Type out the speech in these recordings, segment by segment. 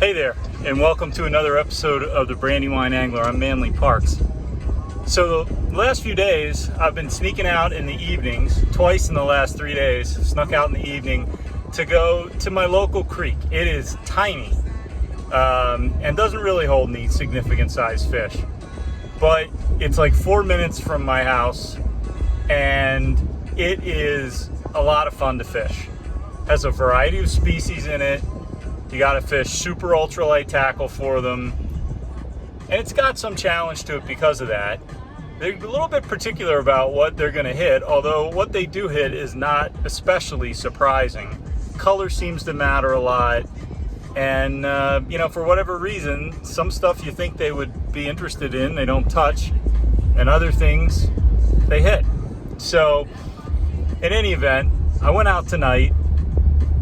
Hey there, and welcome to another episode of the Brandywine Angler. I'm Manly Parks. So the last few days, I've been sneaking out in the evenings, twice in the last 3 days, snuck out in the evening to go to my local creek. It is tiny and doesn't really hold any significant size fish, but it's like 4 minutes from my house, and it is a lot of fun to fish. Has a variety of species in it. You got to fish super ultralight tackle for them, and it's got some challenge to it because of that. They're a little bit particular about what they're going to hit, although what they do hit is not especially surprising. Color seems to matter a lot, and for whatever reason, some stuff you think they would be interested in, they don't touch, and other things they hit. So in any event, I went out tonight,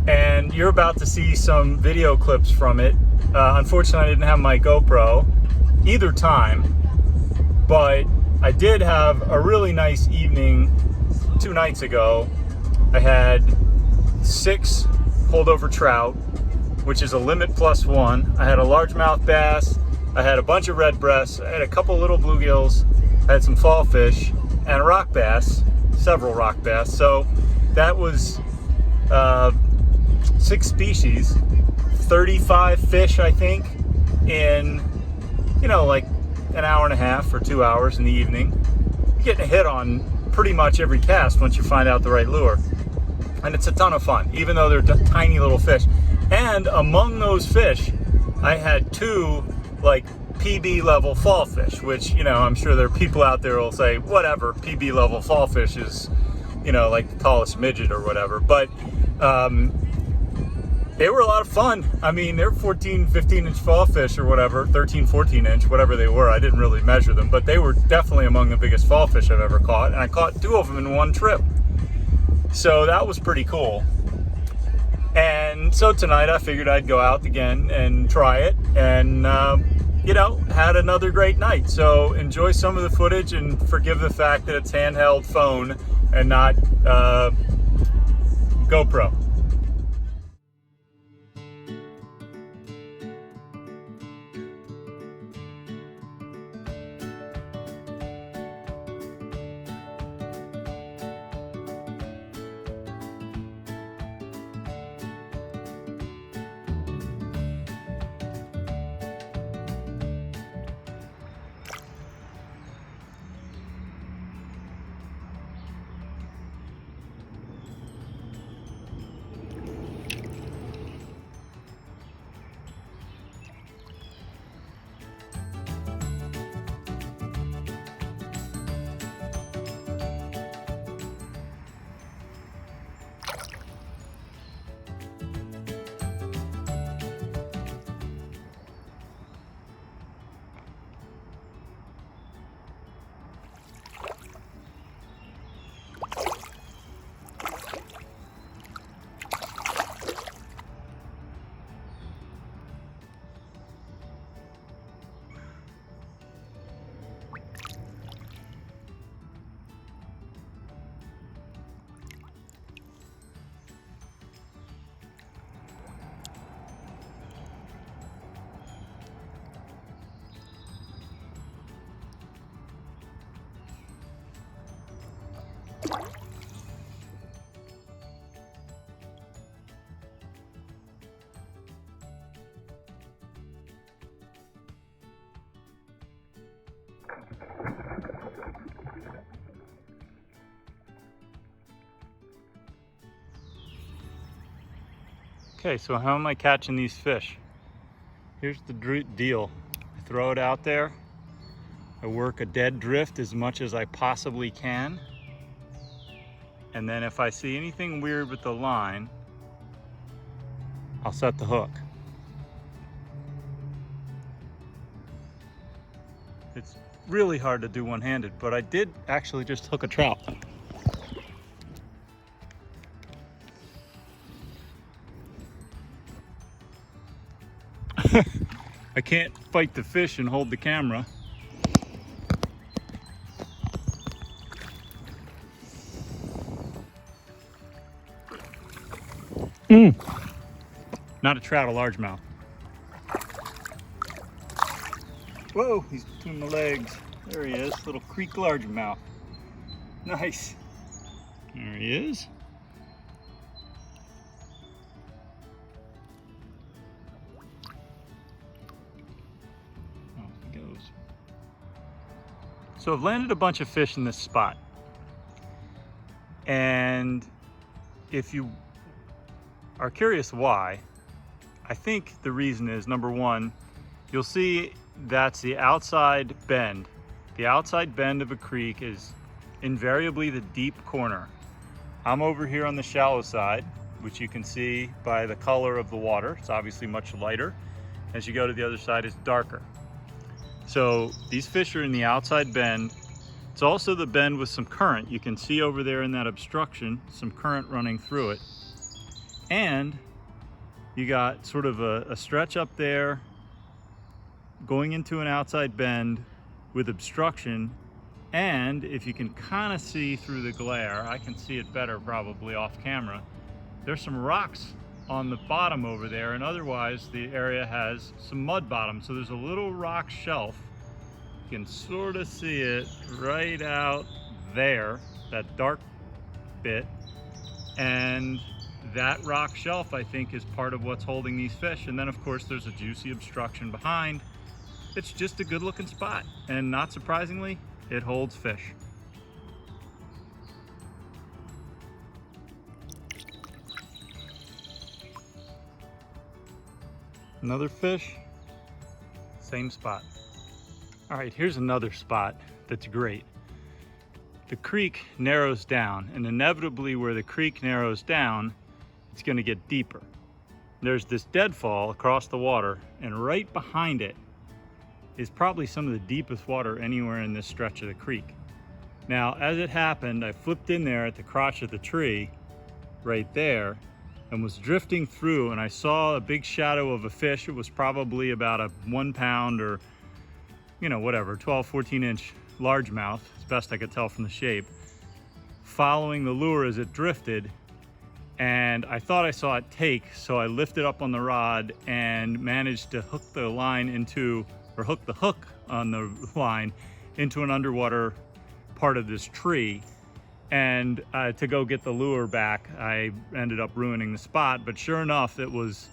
and you're about to see some video clips from it. Unfortunately, I didn't have my GoPro either time, but I did have a really nice evening 2 nights ago. I had 6 holdover trout, which is a limit +1. I had a largemouth bass, I had a bunch of red breasts, I had a couple little bluegills, I had some fall fish, and a rock bass, several rock bass. So that was 6 species, 35 fish, I think, in, like an hour and a half or 2 hours in the evening. You're getting a hit on pretty much every cast once you find out the right lure. And it's a ton of fun, even though they're tiny little fish. And among those fish, I had 2 like PB level fall fish, which, I'm sure there are people out there who will say, whatever, PB level fall fish is, like the tallest midget or whatever. But they were a lot of fun. I mean, they're 14, 15-inch fall fish or whatever, 13, 14-inch, whatever they were. I didn't really measure them, but they were definitely among the biggest fall fish I've ever caught. And I caught 2 of them in one trip. So that was pretty cool. And so tonight I figured I'd go out again and try it, and, had another great night. So enjoy some of the footage, and forgive the fact that it's handheld phone and not GoPro. Okay, so how am I catching these fish? Here's the deal. I throw it out there. I work a dead drift as much as I possibly can. And then if I see anything weird with the line, I'll set the hook. It's really hard to do one-handed, but I did actually just hook a trout. I can't fight the fish and hold the camera. Not a trout, a largemouth. Whoa, he's between the legs. There he is, little creek largemouth. Nice. There he is. Oh, he goes. So I've landed a bunch of fish in this spot. And if you are curious why, I think the reason is, number one, you'll see that's the outside bend. The outside bend of a creek is invariably the deep corner. I'm over here on the shallow side, which you can see by the color of the water. It's obviously much lighter. As you go to the other side, it's darker. So these fish are in the outside bend. It's also the bend with some current. You can see over there in that obstruction, some current running through it. And you got sort of a stretch up there going into an outside bend with obstruction. And if you can kind of see through the glare, I can see it better probably off camera, there's some rocks on the bottom over there, and otherwise the area has some mud bottom. So there's a little rock shelf. You can sort of see it right out there, that dark bit. And that rock shelf, I think, is part of what's holding these fish. And then of course there's a juicy obstruction behind. It's just a good looking spot, and not surprisingly, it holds fish. Another fish, same spot. All right, here's another spot that's great. The creek narrows down, and inevitably where the creek narrows down, it's gonna get deeper. There's this deadfall across the water, and right behind it is probably some of the deepest water anywhere in this stretch of the creek. Now, as it happened, I flipped in there at the crotch of the tree right there and was drifting through, and I saw a big shadow of a fish. It was probably about a 1 pound or, you know, whatever, 12, 14 inch largemouth, as best I could tell from the shape, following the lure as it drifted. And I thought I saw it take, so I lifted up on the rod and managed to hook the line into, or hook the hook on the line into an underwater part of this tree. And to go get the lure back, I ended up ruining the spot, but sure enough, it was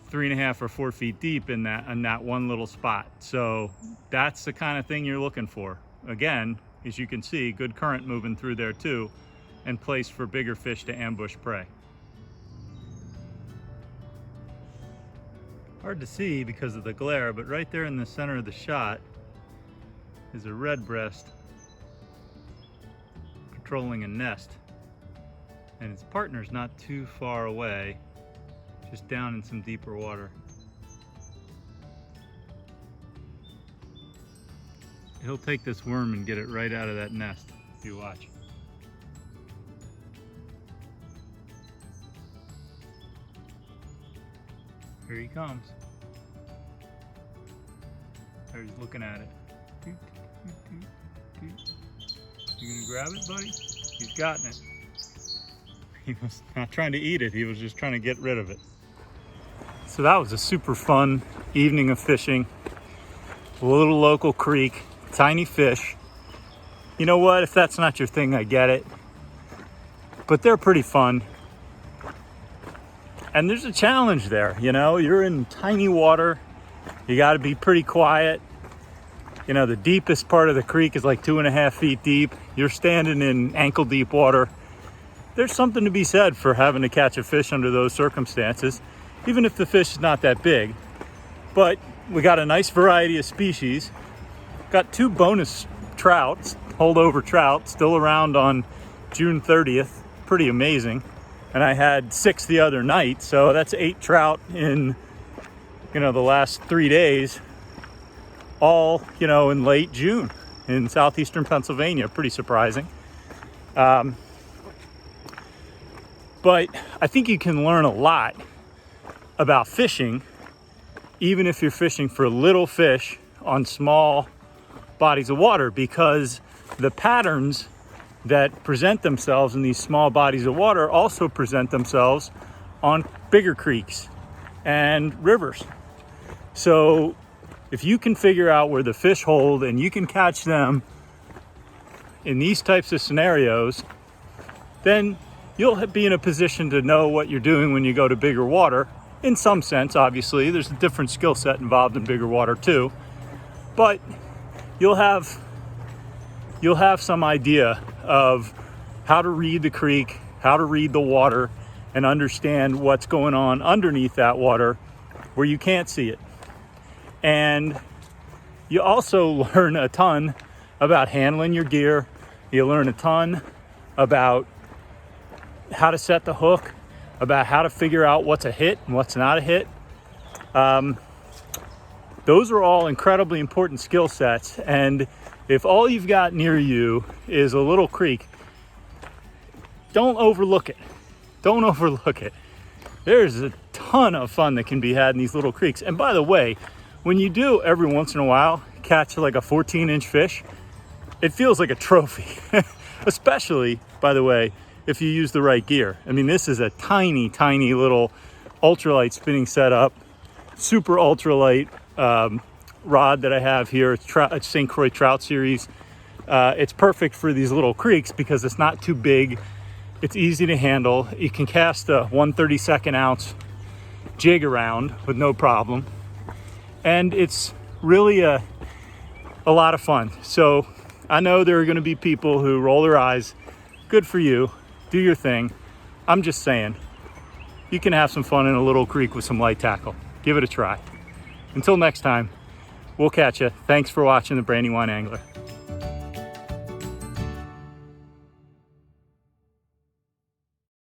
3.5 or 4 feet deep in that one little spot. So that's the kind of thing you're looking for. Again, as you can see, good current moving through there too, and place for bigger fish to ambush prey. Hard to see because of the glare, but right there in the center of the shot is a redbreast patrolling a nest, and its partner's not too far away, just down in some deeper water. He'll take this worm and get it right out of that nest, if you watch. Here he comes. There he's looking at it. You gonna grab it, buddy? He's gotten it. He was not trying to eat it, he was just trying to get rid of it. So that was a super fun evening of fishing. A little local creek, tiny fish. You know what, if that's not your thing, I get it. But they're pretty fun. And there's a challenge there, you know, you're in tiny water, you gotta be pretty quiet. You know, the deepest part of the creek is like 2.5 feet deep. You're standing in ankle deep water. There's something to be said for having to catch a fish under those circumstances, even if the fish is not that big. But we got a nice variety of species. Got 2 bonus trouts, holdover trout, still around on June 30th. Pretty amazing. And I had 6 the other night, so that's 8 trout in, you know, the last 3 days. All, you know, in late June in southeastern Pennsylvania. Pretty surprising. But I think you can learn a lot about fishing, even if you're fishing for little fish on small bodies of water, because the patterns that present themselves in these small bodies of water also present themselves on bigger creeks and rivers. So if you can figure out where the fish hold and you can catch them in these types of scenarios, then you'll be in a position to know what you're doing when you go to bigger water. In some sense, obviously, there's a different skill set involved in bigger water too, but you'll have some idea of how to read the creek, how to read the water, and understand what's going on underneath that water where you can't see it. And you also learn a ton about handling your gear. You learn a ton about how to set the hook, about how to figure out what's a hit and what's not a hit. Those are all incredibly important skill sets. And if all you've got near you is a little creek, don't overlook it. Don't overlook it. There's a ton of fun that can be had in these little creeks. And by the way, when you do every once in a while catch like a 14-inch fish, it feels like a trophy. Especially, by the way, if you use the right gear. I mean, this is a tiny, tiny little ultralight spinning setup, super ultralight rod that I have here. It's St. Croix Trout Series. It's perfect for these little creeks because it's not too big. It's easy to handle. You can cast a 1/32 ounce jig around with no problem. And it's really a lot of fun. So I know there are going to be people who roll their eyes. Good for you. Do your thing. I'm just saying, you can have some fun in a little creek with some light tackle. Give it a try. Until next time, we'll catch you. Thanks for watching the Brandywine Angler.